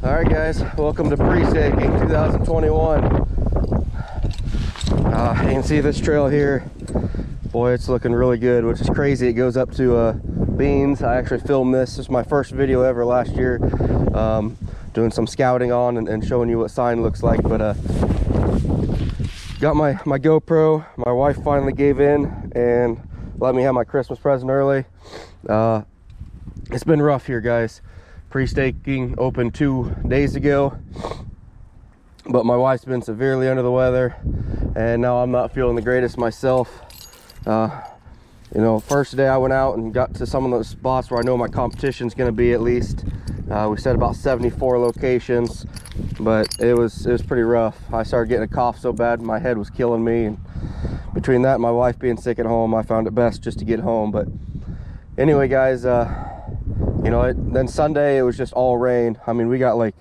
All right, guys, welcome to prestaking 2021. You can see this trail here. Boy, it's looking really good, which is crazy. It goes up to Beans. I actually filmed this. This is my first video ever last year, doing some scouting on and showing you what sign looks like. But got my GoPro. My wife finally gave in and let me have my Christmas present early. It's been rough here, guys. Prestaking opened 2 days ago, but my wife's been severely under the weather, and now I'm not feeling the greatest myself. You know, first day I went out and got to some of those spots where I know my competition's going to be at least. We said about 74 locations, but it was pretty rough. I started getting a cough so bad my head was killing me, and between that and my wife being sick at home, I found it best just to get home. But anyway, guys, you know, then Sunday it was just all rain. I mean, we got like,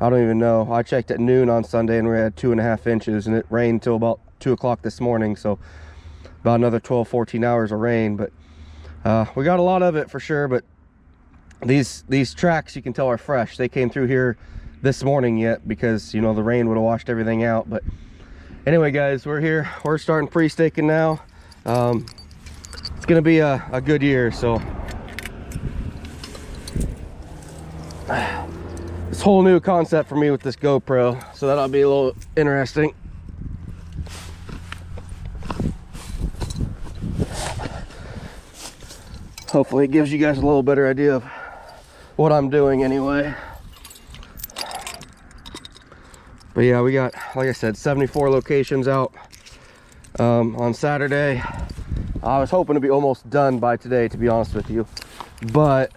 I don't even know, I checked at noon on Sunday and we had 2.5 inches, and it rained till about 2 o'clock this morning, so about another 12-14 hours of rain. But we got a lot of it for sure. But these tracks, you can tell, are fresh. They came through here this morning yet, because you know the rain would have washed everything out. But anyway, guys, we're here, we're starting pre-staking now. It's gonna be a good year. So this whole new concept for me with this GoPro, so that'll be a little interesting. Hopefully it gives you guys a little better idea of what I'm doing anyway. But yeah, we got, like I said, 74 locations out on Saturday. I was hoping to be almost done by today, to be honest with you, but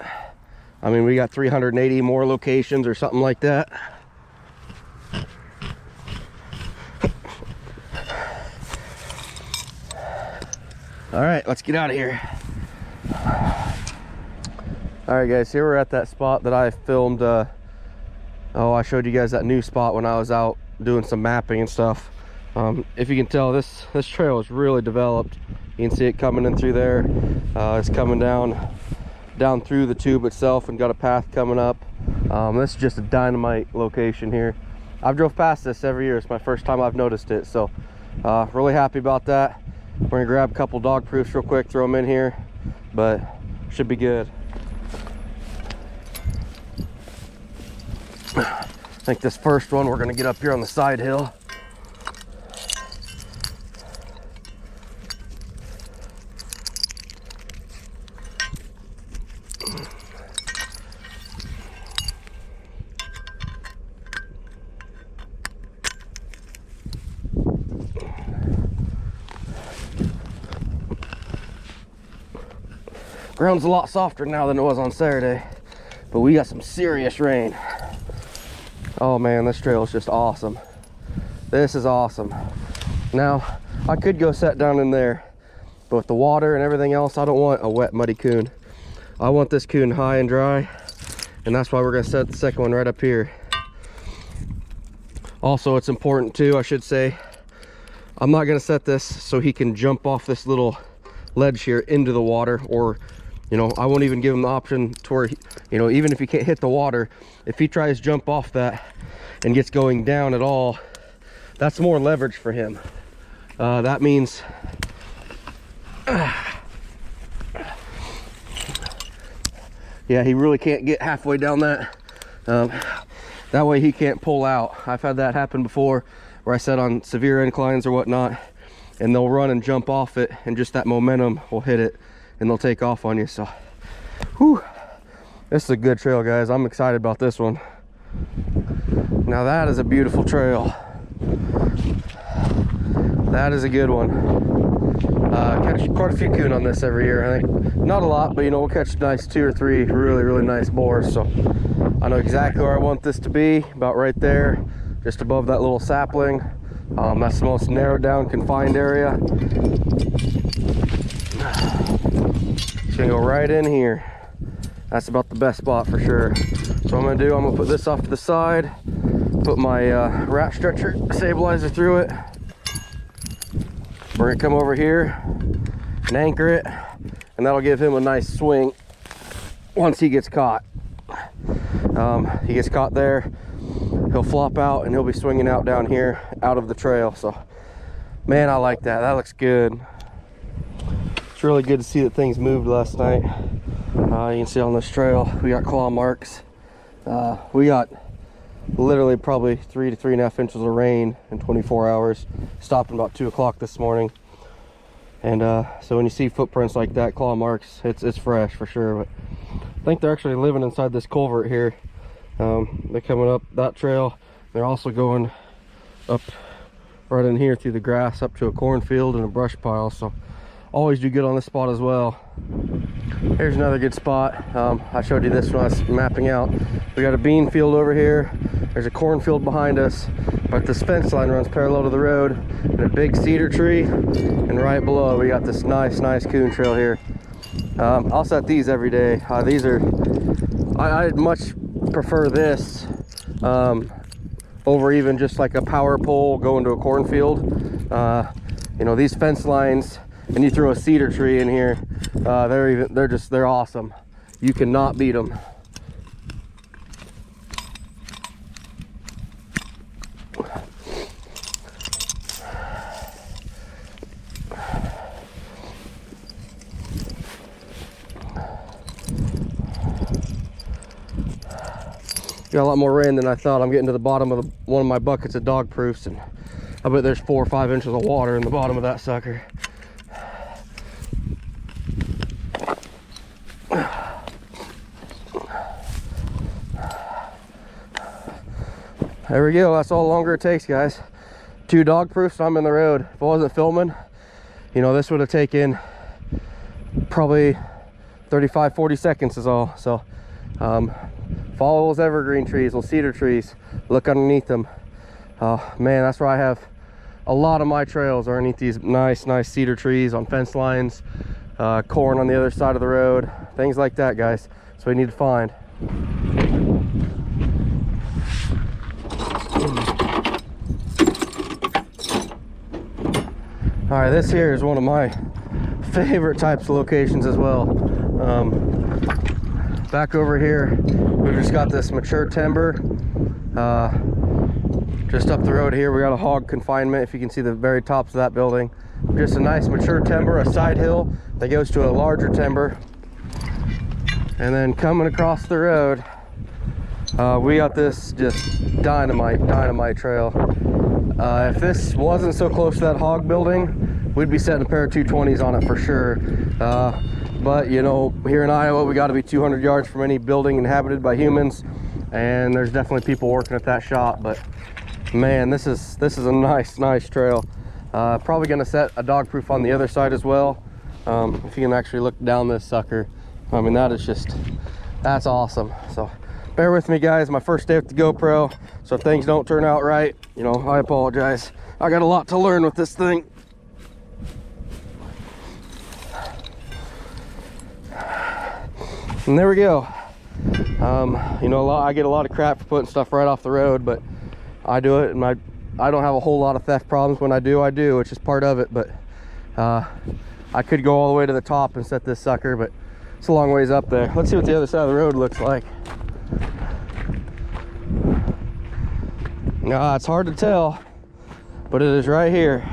I mean, we got 380 more locations or something like that. All right, let's get out of here. All right, guys, here we're at that spot that I filmed. I showed you guys that new spot when I was out doing some mapping and stuff. If you can tell, this trail is really developed. You can see it coming in through there. It's coming down through the tube itself and got a path coming up. This is just a dynamite location here. I've drove past this every year. It's my first time I've noticed it, so really happy about that. We're gonna grab a couple dog proofs real quick, throw them in here, but should be good. I think this first one we're gonna get up here on the side hill. Ground's a lot softer now than it was on Saturday, but we got some serious rain. Oh man, this trail is just awesome. This is awesome. Now, I could go set down in there, but with the water and everything else, I don't want a wet, muddy coon. I want this coon high and dry, and that's why we're gonna set the second one right up here. Also, it's important too, I should say, I'm not gonna set this so he can jump off this little ledge here into the water, or you know, I won't even give him the option to where, you know, even if he can't hit the water, if he tries to jump off that and gets going down at all, that's more leverage for him. That means yeah, he really can't get halfway down that. That way he can't pull out. I've had that happen before, where I set on severe inclines or whatnot, and they'll run and jump off it, and just that momentum will hit it and they'll take off on you. So whew, this is a good trail, guys. I'm excited about this one. Now that is a beautiful trail. That is a good one. Catch quite a few coon on this every year, I think. Not a lot, but you know, we'll catch nice 2 or 3 really nice boars. So I know exactly where I want this to be, about right there, just above that little sapling. That's the most narrowed down, confined area. It's gonna go right in here. That's about the best spot for sure. So I'm gonna do, I'm gonna put this off to the side, put my rat stretcher stabilizer through it. We're gonna come over here and anchor it, and that'll give him a nice swing once he gets caught. He gets caught there, he'll flop out and he'll be swinging out down here out of the trail. So man, I like that. That looks good. It's really good to see that things moved last night. You can see on this trail we got claw marks. We got literally probably 3 to 3.5 inches of rain in 24 hours. Stopped at about 2 o'clock this morning. And so when you see footprints like that, claw marks, it's fresh for sure. But I think they're actually living inside this culvert here. They're coming up that trail. They're also going up right in here through the grass up to a cornfield and a brush pile. So always do good on this spot as well. Here's another good spot. I showed you this when I was mapping out. We got a bean field over here. There's a cornfield behind us, but this fence line runs parallel to the road and a big cedar tree. And right below, we got this nice coon trail here. I'll set these every day. These are, I'd much prefer this over even just like a power pole going to a cornfield. You know, these fence lines, and you throw a cedar tree in here, they're awesome. You cannot beat them. Got a lot more rain than I thought. I'm getting to the bottom of one of my buckets of dog proofs, and I bet there's 4 or 5 inches of water in the bottom of that sucker. There we go. That's all longer it takes, guys. 2 dog proofs, I'm in the road. If I wasn't filming, you know, this would have taken probably 35-40 seconds is all. So follow those evergreen trees, those cedar trees, look underneath them. Man, that's where I have a lot of my trails, are underneath these nice cedar trees on fence lines, corn on the other side of the road, things like that, guys. So we need to find. All right, this here is one of my favorite types of locations as well. Back over here, we've just got this mature timber. Just up the road here, we got a hog confinement, if you can see the very tops of that building. Just a nice mature timber, a side hill that goes to a larger timber. And then coming across the road, we got this just dynamite trail. If this wasn't so close to that hog building, we'd be setting a pair of 220s on it for sure. But you know, here in Iowa, we got to be 200 yards from any building inhabited by humans, and there's definitely people working at that shop. But man, this is a nice trail. Probably gonna set a dog proof on the other side as well. If you can actually look down this sucker, I mean, that's awesome. So bear with me, guys. My first day with the GoPro, so if things don't turn out right, you know, I apologize. I got a lot to learn with this thing. And there we go. You know, I get a lot of crap for putting stuff right off the road, but I do it, and I don't have a whole lot of theft problems. When I do, it's just part of it. But I could go all the way to the top and set this sucker, but it's a long ways up there. Let's see what the other side of the road looks like. It's hard to tell, but it is right here.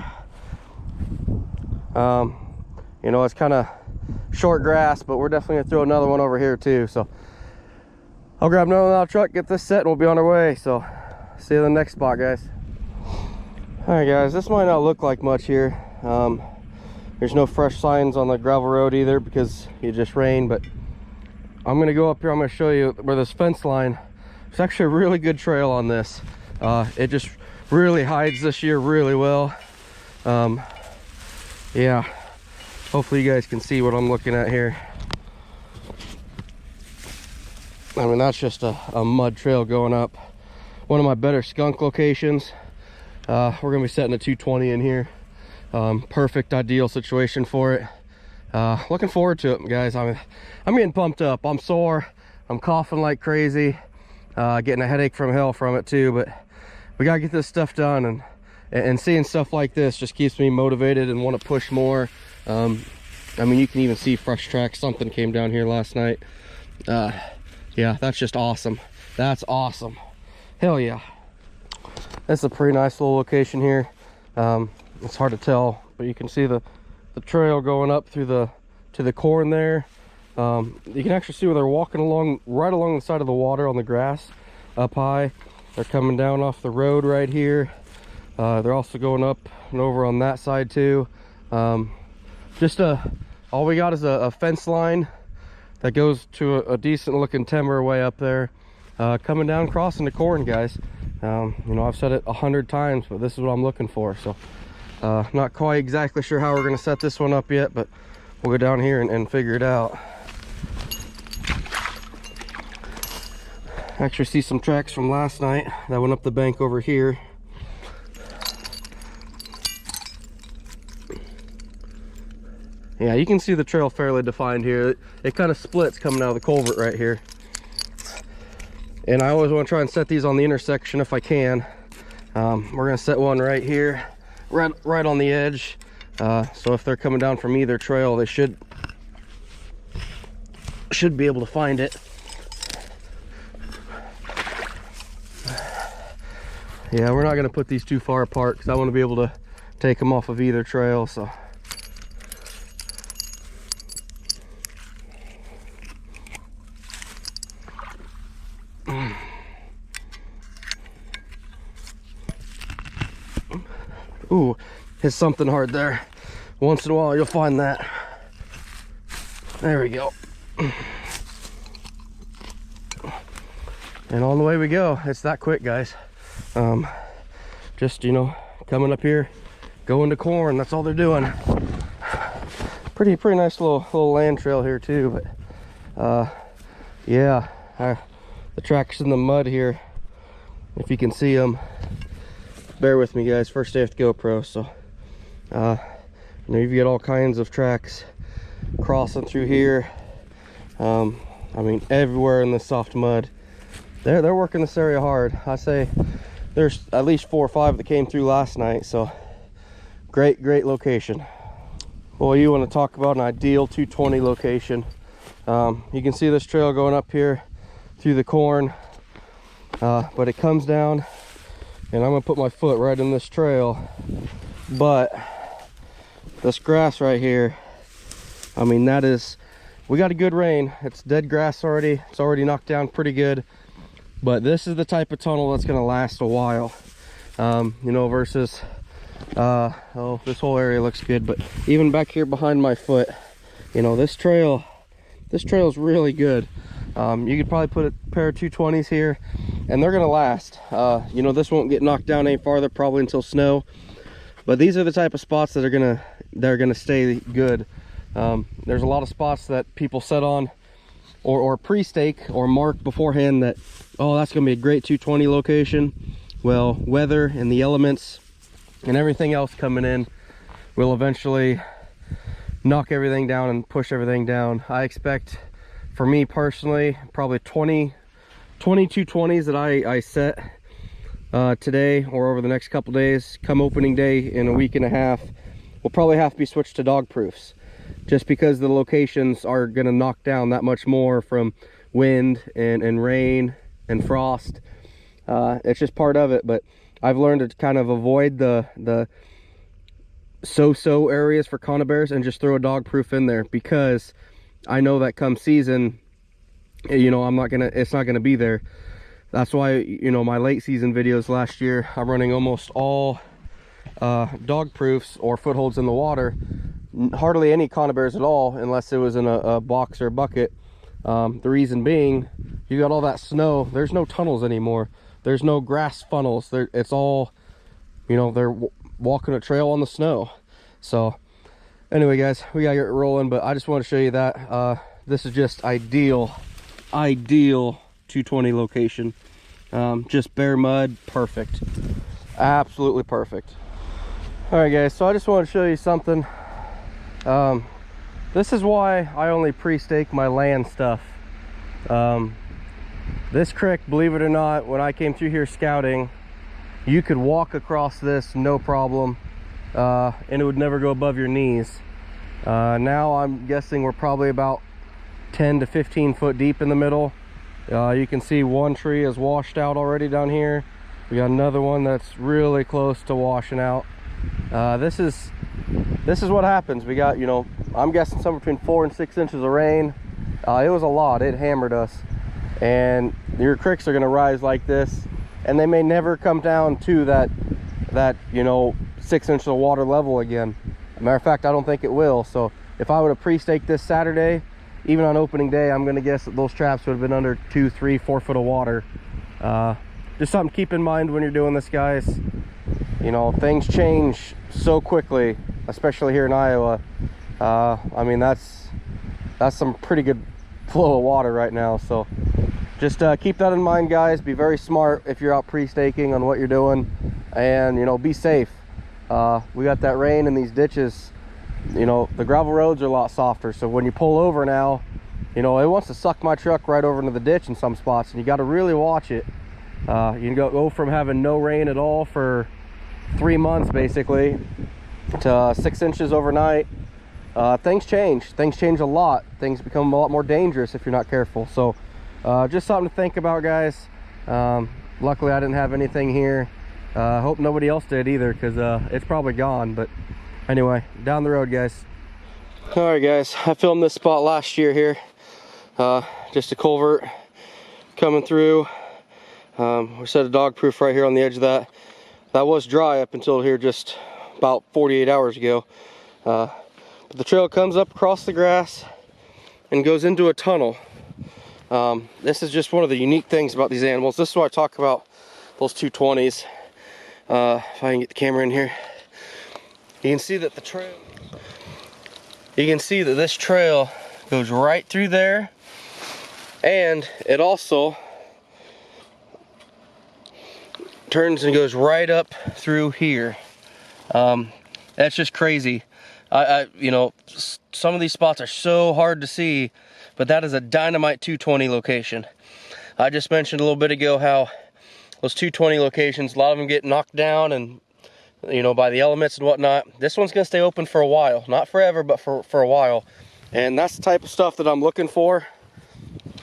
You know, it's kind of short grass, but we're definitely gonna throw another one over here too. So I'll grab another one out of the truck, get this set, and we'll be on our way. So see you in the next spot, guys. All right, guys, this might not look like much here. There's no fresh signs on the gravel road either because it just rained, but I'm gonna go up here. I'm gonna show you where this fence line, there's actually a really good trail on this. It just really hides this year really well. Yeah, hopefully you guys can see what I'm looking at here. I mean, that's just a mud trail going up. One of my better skunk locations. We're gonna be setting a 220 in here. Perfect, ideal situation for it. Looking forward to it, guys. I'm getting pumped up. I'm sore, I'm coughing like crazy, getting a headache from hell from it too, but we gotta get this stuff done, and seeing stuff like this just keeps me motivated and want to push more. I mean, you can even see fresh tracks. Something came down here last night. Yeah, that's just awesome. That's awesome. Hell yeah. That's a pretty nice little location here. It's hard to tell, but you can see the trail going up through to the corn there. You can actually see where they're walking along, right along the side of the water on the grass up high. They're coming down off the road right here. They're also going up and over on that side too. All we got is a fence line that goes to a decent looking timber way up there, coming down, crossing the corn, guys. You know, I've said it 100 times, but this is what I'm looking for. So not quite exactly sure how we're going to set this one up yet, but we'll go down here and figure it out. Actually see some tracks from last night that went up the bank over here. Yeah, you can see the trail fairly defined here. It kind of splits coming out of the culvert right here. And I always want to try and set these on the intersection if I can. We're going to set one right here, right on the edge. So if they're coming down from either trail, they should be able to find it. Yeah, we're not going to put these too far apart because I want to be able to take them off of either trail. So ooh, hit something hard there. Once in a while you'll find that. There we go. And on the way we go. It's that quick, guys. Just, you know, coming up here, going to corn, that's all they're doing. Pretty nice little land trail here too, but yeah, the tracks in the mud here, if you can see them. Bear with me, guys, first day with GoPro. So you know, you've got all kinds of tracks crossing through here. I mean, everywhere in the soft mud. They're working this area hard. I say there's at least 4 or 5 that came through last night. So great location. Well, you want to talk about an ideal 220 location. You can see this trail going up here through the corn, but it comes down, and I'm gonna put my foot right in this trail. But this grass right here, I mean, we got a good rain. It's dead grass already. It's already knocked down pretty good. But this is the type of tunnel that's gonna last a while. You know, versus, oh, this whole area looks good, but even back here behind my foot, you know, this trail is really good. You could probably put a pair of 220s here and they're gonna last. You know, this won't get knocked down any farther probably until snow, but these are the type of spots that are gonna stay good. There's a lot of spots that people set on or pre-stake or mark beforehand that, oh, that's gonna be a great 220 location. Well, weather and the elements and everything else coming in will eventually knock everything down and push everything down. I expect, for me personally, probably 20 220s that I set today or over the next couple days. Come opening day in a week and a half, will probably have to be switched to dog proofs, just because the locations are going to knock down that much more from wind and rain and frost. It's just part of it. But I've learned to kind of avoid the so-so areas for conibears and just throw a dog proof in there, because I know that come season, you know, it's not gonna be there. That's why, you know, my late season videos last year, I'm running almost all dog proofs or footholds in the water. Hardly any conibears at all, unless it was in a box or a bucket. The reason being, you got all that snow. There's no tunnels anymore. There's no grass funnels. It's all, you know, they're walking a trail on the snow. So anyway, guys, we gotta get rolling, but I just want to show you that this is just ideal 220 location. Just bare mud, perfect, absolutely perfect. All right, guys, so I just want to show you something. This is why I only pre-stake my land stuff. This creek, believe it or not, when I came through here scouting, you could walk across this no problem, and it would never go above your knees. Now I'm guessing we're probably about 10 to 15 foot deep in the middle. You can see one tree is washed out already down here. We got another one that's really close to washing out. This is what happens. We got, you know, I'm guessing somewhere between 4 and 6 inches of rain. It was a lot. It hammered us, and your creeks are going to rise like this, and they may never come down to that you know, 6 inches of water level again. Matter of fact, I don't think it will. So if I would have pre-staked this Saturday, even on opening day, I'm going to guess that those traps would have been under 2, 3, 4 foot of water. Just something to keep in mind when you're doing this, guys. You know, things change so quickly, especially here in Iowa. I mean, that's some pretty good flow of water right now. So just keep that in mind, guys. Be very smart if you're out pre-staking on what you're doing, and, you know, be safe. We got that rain in these ditches. You know, the gravel roads are a lot softer, so when you pull over now, you know, it wants to suck my truck right over into the ditch in some spots, and you got to really watch it. You can go from having no rain at all for 3 months basically to 6 inches overnight. Things change a lot. Things become a lot more dangerous if you're not careful. So just something to think about, guys. Luckily I didn't have anything here. Hope nobody else did either, because it's probably gone. But anyway, down the road, guys. All right, guys, I filmed this spot last year here. Just a culvert coming through. We set a dog proof right here on the edge of that. That was dry up until here just about 48 hours ago. But the trail comes up across the grass and goes into a tunnel. This is just one of the unique things about these animals. This is why I talk about those 220s. If I can get the camera in here, you can see that the trail, you can see that this trail goes right through there, and it also turns and goes right up through here. That's just crazy. You know, some of these spots are so hard to see, but that is a dynamite 220 location. I just mentioned a little bit ago how those 220 locations, a lot of them get knocked down and, you know, by the elements and whatnot. This one's gonna stay open for a while, not forever, but for a while. And that's the type of stuff that I'm looking for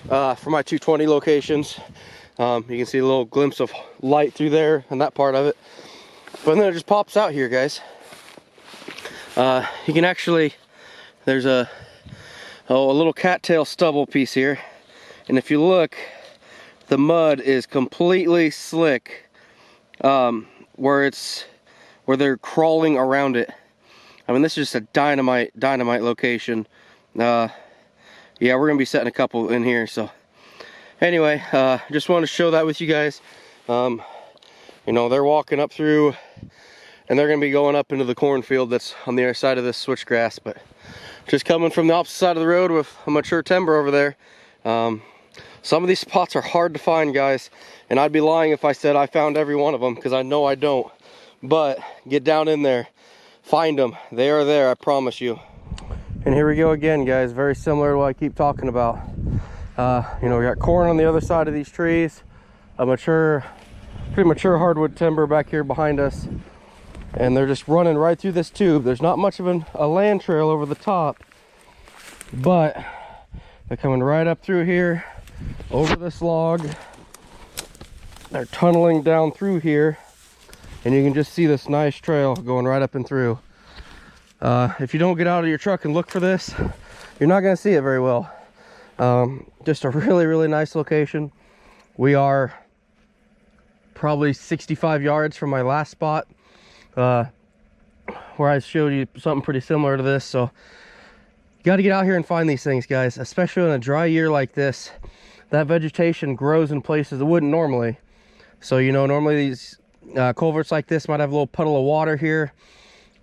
my 220 locations. You can see a little glimpse of light through there and that part of it, but then it just pops out here, guys. You can actually, there's a little cattail stubble piece here, and if you look, the mud is completely slick, where they're crawling around it. I mean, this is just a dynamite location. Yeah, we're gonna be setting a couple in here. So anyway, just wanted to show that with you guys. You know, they're walking up through, and they're gonna be going up into the cornfield that's on the other side of this switchgrass. But just coming from the opposite side of the road with a mature timber over there. Some of these spots are hard to find, guys, and I'd be lying if I said I found every one of them, because I know I don't. But get down in there, find them. They are there, I promise you. And here we go again, guys. Very similar to what I keep talking about. You know, we got corn on the other side of these trees, a pretty mature hardwood timber back here behind us, and they're just running right through this tube. There's not much of a land trail over the top, but they're coming right up through here, over this log. They're tunneling down through here, and you can just see this nice trail going right up and through. If you don't get out of your truck and look for this, you're not going to see it very well. Just a really nice location. We are probably 65 yards from my last spot, where I showed you something pretty similar to this. So you got to get out here and find these things, guys, especially in a dry year like this. That vegetation grows in places it wouldn't normally. So, you know, normally these culverts like this might have a little puddle of water here,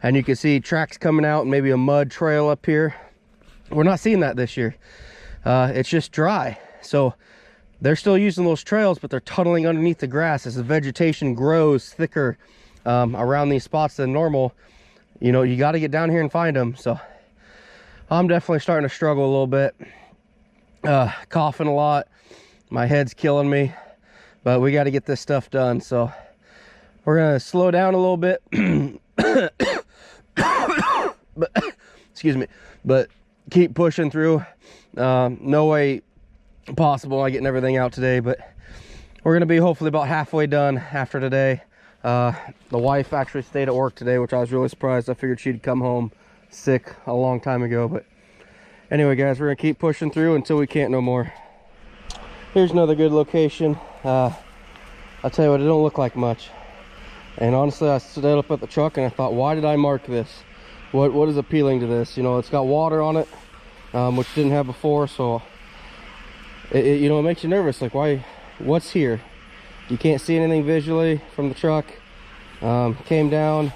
and you can see tracks coming out and maybe a mud trail up here. We're not seeing that this year. It's just dry. So they're still using those trails, but they're tunneling underneath the grass as the vegetation grows thicker around these spots than normal. You know, you got to get down here and find them. So I'm definitely starting to struggle a little bit. Coughing a lot. My head's killing me, but we got to get this stuff done. So we're gonna slow down a little bit. But excuse me, but keep pushing through. No way possible I getting everything out today, but we're gonna be hopefully about halfway done after today. The wife actually stayed at work today, which I was really surprised. I figured she'd come home sick a long time ago, but anyway guys, we're gonna keep pushing through until we can't no more. Here's another good location. I'll tell you what, it don't look like much, and honestly I stood up at the truck and I thought, why did I mark this? What is appealing to this? You know, it's got water on it, which didn't have before, so you know, it makes you nervous. Like, why? What's here? You can't see anything visually from the truck. Came down,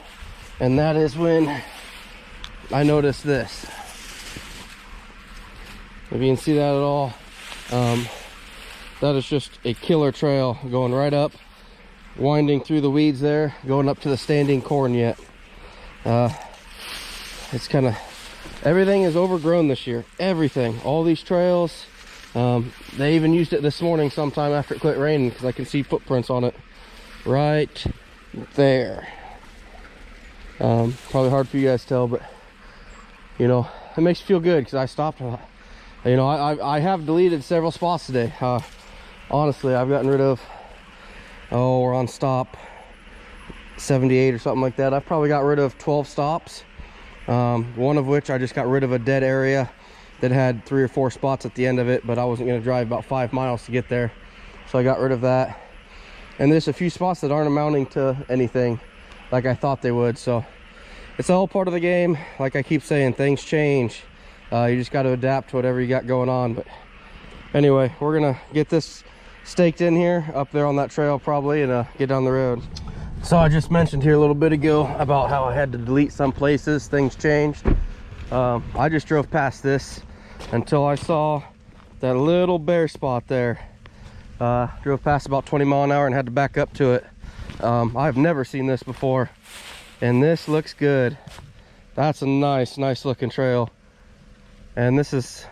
and that is when I noticed this. If you can see that at all, that is just a killer trail going right up, winding through the weeds there, going up to the standing corn yet. It's kind of, everything is overgrown this year. Everything, all these trails. They even used it this morning sometime after it quit raining, because I can see footprints on it right there. Probably hard for you guys to tell, but you know, it makes you feel good because I stopped. You know, I have deleted several spots today. Honestly, I've gotten rid of, oh, we're on stop 78 or something like that. I've probably got rid of 12 stops. One of which I just got rid of a dead area that had 3 or 4 spots at the end of it, but I wasn't going to drive about 5 miles to get there, so I got rid of that. And there's a few spots that aren't amounting to anything like I thought they would, so it's all part of the game. Like I keep saying, things change. You just got to adapt to whatever you got going on. But anyway, we're gonna get this staked in here up there on that trail probably, and get down the road. So I just mentioned here a little bit ago about how I had to delete some places. Things changed. I just drove past this until I saw that little bare spot there. Drove past about 20 miles an hour and had to back up to it. I've never seen this before, and this looks good. That's a nice looking trail, and this is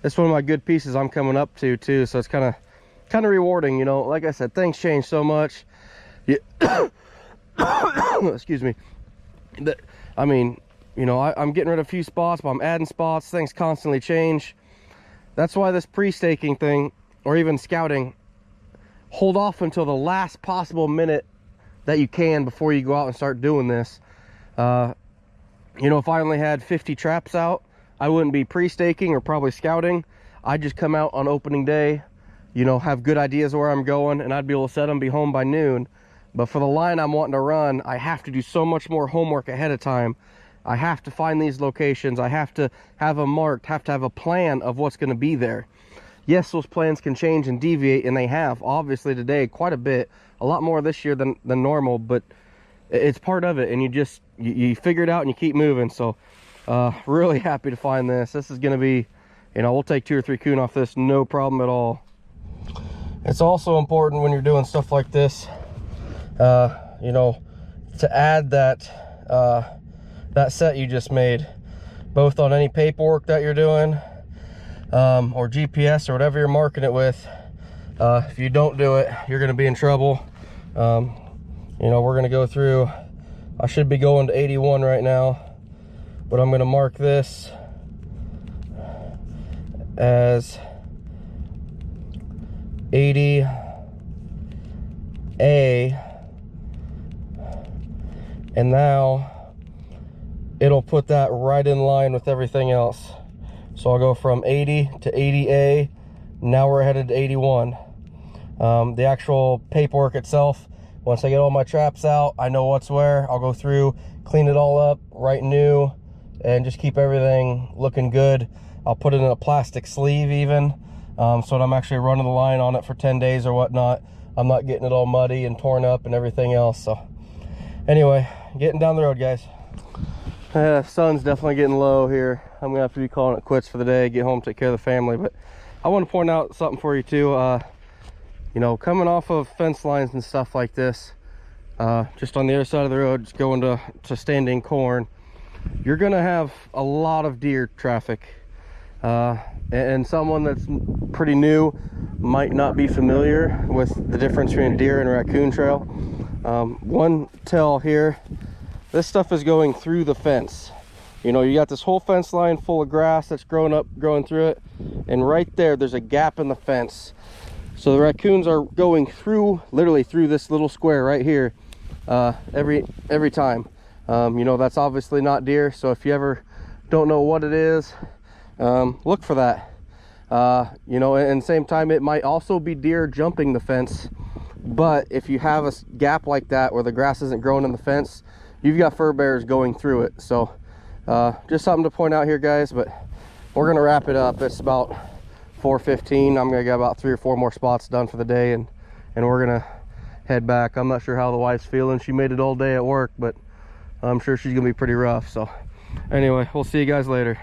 one of my good pieces I'm coming up to too, so it's kind of rewarding. You know, like I said, things change so much. Excuse me. I mean, you know, I'm getting rid of a few spots, but I'm adding spots. Things constantly change. That's why this pre-staking thing, or even scouting, hold off until the last possible minute that you can before you go out and start doing this. You know, if I only had 50 traps out, I wouldn't be pre-staking or probably scouting. I'd just come out on opening day, you know, have good ideas of where I'm going, and I'd be able to set them, be home by noon. But for the line I'm wanting to run, I have to do so much more homework ahead of time. I have to find these locations. I have to have them marked, have to have a plan of what's going to be there. Yes, those plans can change and deviate, and they have, obviously today, quite a bit. A lot more this year than normal, but it's part of it, and you figure it out and you keep moving. So really happy to find this. This is going to be, you know, we'll take 2 or 3 coon off this, no problem at all. It's also important when you're doing stuff like this, you know, to add that set you just made, both on any paperwork that you're doing, or GPS or whatever you're marking it with. If you don't do it, you're going to be in trouble. You know, we're going to go through, I should be going to 81 right now, but I'm going to mark this as 80A, and now it'll put that right in line with everything else. So I'll go from 80 to 80A. Now we're headed to 81. The actual paperwork itself, once I get all my traps out, I know what's where. I'll go through, clean it all up, write new, and just keep everything looking good. I'll put it in a plastic sleeve even, so that I'm actually running the line on it for 10 days or whatnot. I'm not getting it all muddy and torn up and everything else. So anyway, getting down the road, guys. Sun's definitely getting low here. I'm gonna have to be calling it quits for the day, get home, take care of the family. But I want to point out something for you too. You know, coming off of fence lines and stuff like this, just on the other side of the road, just going to standing corn, you're gonna have a lot of deer traffic, and someone that's pretty new might not be familiar with the difference between deer and raccoon trail. One tell here, this stuff is going through the fence. You know, you got this whole fence line full of grass that's growing through it, and right there's a gap in the fence. So the raccoons are going through, literally through this little square right here, every time. You know, that's obviously not deer, so if you ever don't know what it is, look for that. You know, and same time, it might also be deer jumping the fence. But if you have a gap like that where the grass isn't growing in the fence, you've got fur bears going through it. So just something to point out here, guys. But we're gonna wrap it up. It's about 4:15. I'm gonna get about 3 or 4 more spots done for the day, and we're gonna head back. I'm not sure how the wife's feeling. She made it all day at work, but I'm sure she's gonna be pretty rough. So anyway, we'll see you guys later.